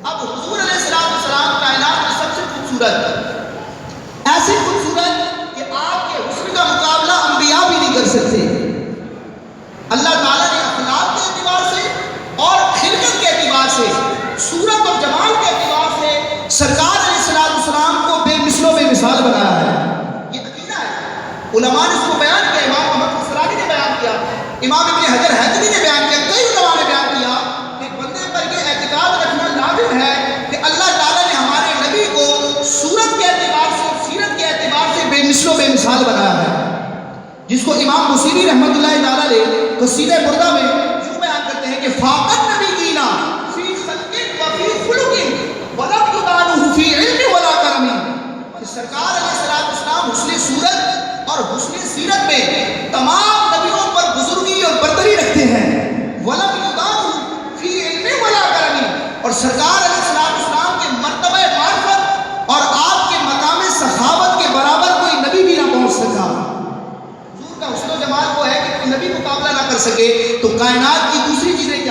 اب حضور علیہ السلام کائنات میں سب سے خوبصورت، ایسی خوبصورت کہ آپ کے حسن کا مقابلہ انبیاء بھی نہیں کر سکتے۔ اللہ تعالیٰ نے اخلاق کے اعتبار سے اور خلقت کے اعتبار سے، صورت اور جمال کے اعتبار سے سرکار علیہ السلام کو بے مثل و بے مثال بنایا ہے۔ یہ عقیدہ ہے، علماء نے اس کو بیان کیا، امام محمد اسرانی نے بیان کیا، امام ابن حجر حیثمی نے بیان کیا، کئی علماء نے بیان کیا کہ بندے پر یہ اعتقاد رکھنا لازم ہے کہ اللہ تعالیٰ نے ہمارے نبی کو صورت کے اعتبار سے اور سیرت کے اعتبار سے بے مثل و بے مثال بنایا ہے، جس کو امام بصیری رحمۃ اللہ تعالیٰ نے قصیدہ بردہ میں یوں بیان کرتے ہیں کہ فاقت نبینا فی خلق و فی خلق ولم یدانہ فی علم ولا کرم، کہ سرکار علیہ السلام حسن صورت اور حسن سیرت میں تمام نبیوں پر بزرگی اور برتری رکھتے ہیں، ولم یدانہ فی علم ولا کرم، اور سرکار علیہ السلام کے مرتبہ معرفت اور آپ کے مقام سخاوت کے برابر کوئی نبی بھی نہ پہنچ سکا۔ حضور کا حسن و جمال وہ ہے کہ کوئی نبی مقابلہ نہ کر سکے، تو کائنات کی دوسری چیزیں